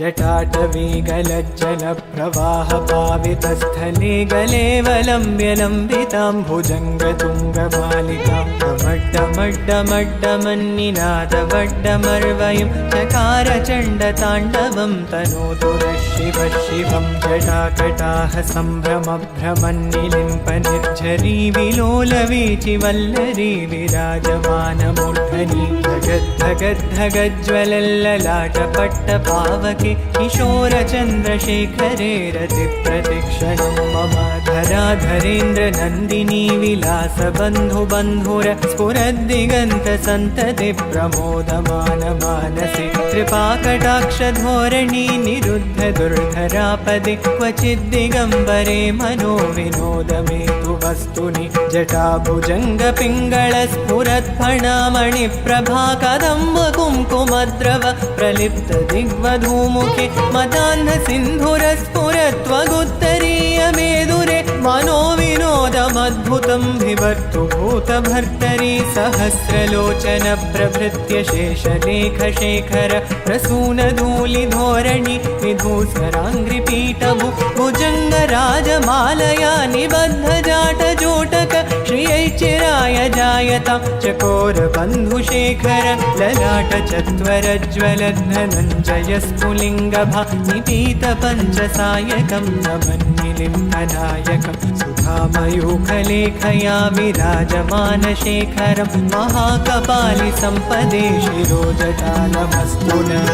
जटाटवीगलज्जलप्रवाहपावितस्थले गलेवलम्ब्य लम्बिताम्भुजङ्गतुङ्गमालिकां डमड्डमड्डमड्डमन्निनादवड्डमर्वयं चकारचण्डताण्डवं तनोतु नः शिवः शिवं। जटाकटाह सम्भ्रमभ्रमन्निलिम्पनिर्झरी विलोलवीचिवल्लरी विराजमानमूर्धनि धगद्धगद्धगज्ज्वलल्ललाटपट्टपावके किशोरचन्द्रशेखरे रतिप्रतिक्षणं मम धराधरेन्द्रनन्दिनी विलासबन्धुबन्धुर स्फुरद्दिगन्तसन्तति प्रमोदमानमानसे कृपाकटाक्षधोरणी निरुद्ध दुर्धरापदे क्वचिद्दिगम्बरे मनो विनोदमेतु वस्तुनि जटाभुजङ्गपिङ्गळस्फुरत्फणामणिप्रभाकदम्ब कुङ्कुमद्रव प्रलिप्तदिग्वधूमुखे मदान्धसिन्धुरस्फुरत्वगुत्तरीयमेदुरे मनोविनोदमद्भुतं विवर्तु भूतभर्तरी सहस्रलोचन प्रभृत्य शेषलेखशेखर प्रसूनधूलिधोरणि विधूसराङ्घ्रिपीठभु भुजङ्गराजमालया निबद्धजाटजोटक श्रियैचिराय जायतां चकोरबन्धुशेखर ललाटचत्वरज्वलद्धनञ्जयस्फुलिङ्गभा निपीतपञ्चसायकं नमन्निलिम्पनायकं सुधामयूखलेखया विराजमानशेखरं महाकपालि सम्पदे शिरोजटालमस्तु नः।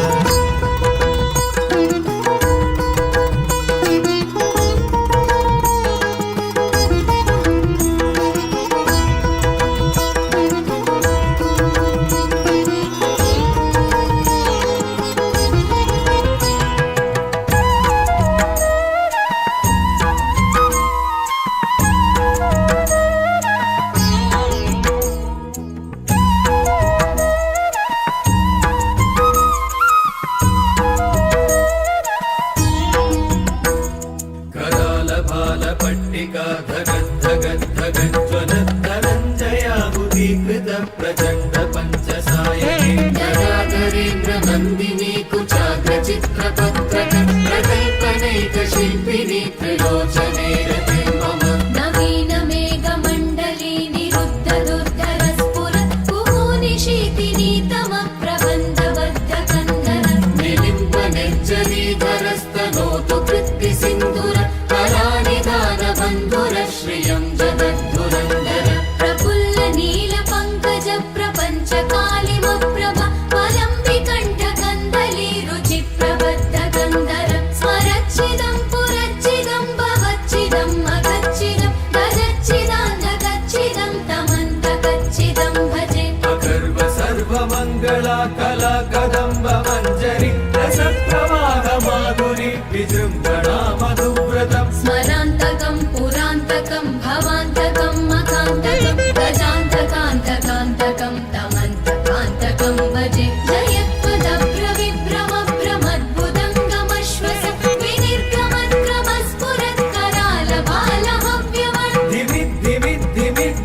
विजृम्भणा मधुव्रतं स्मरान्तकं पुरान्तकं भवान्तकं मकान्तकं गजान्तकान्तकान्तकं तमन्तकान्तकं भजे जयत्वदभ्रविभ्रमभ्रमद्भुतङ्गमश्वस विनिर्गमत्क्रमस्फुरत्करालबालहव्यवन् धिमिद् धिमिद् धिमिद्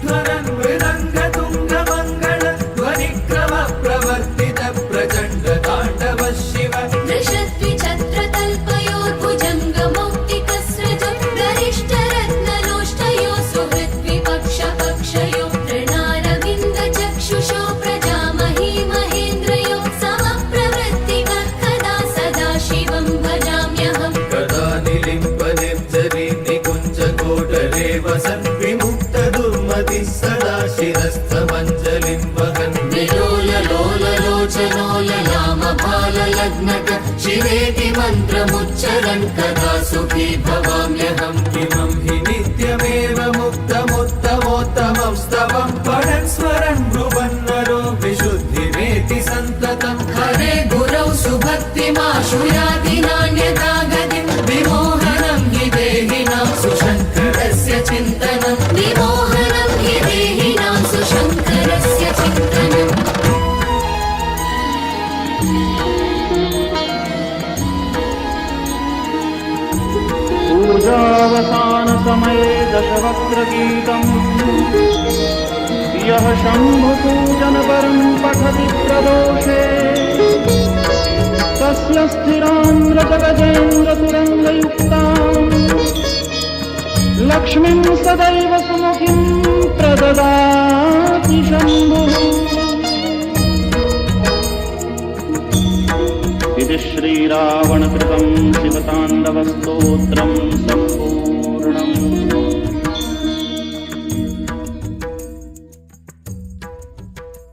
नग्नक शिवेति मन्त्रमुच्चरन् कदा सुखी भवाम्यहम् इमं हि नित्यमेव मुक्तमुत्तमोत्तमं स्तवं पठन् स्मरन् ब्रुवन्नरो विशुद्धिमेति सन्ततम् हरे गुरौ सुभक्तिमाशु याति नान्यथा गतिम् विमोहनं हि देहिनां सुशङ्करस्य चिन्तनम् विमोहनं हि देहिनां सुशङ्करस्य चिन्तनम् पूजावसानसमये दशवक्त्रगीतम् यः शम्भुपूजनपरं पठति प्रदोषे तस्य स्थिरान्द्रजगजेन्द्रतुरङ्गयुक्ताम् लक्ष्मीं सदैव सुमुखीं प्रददाति शम्भुः। इति श्रीरावणकृतं शिवताण्डवस्तोत्रं सम्पूर्णम्।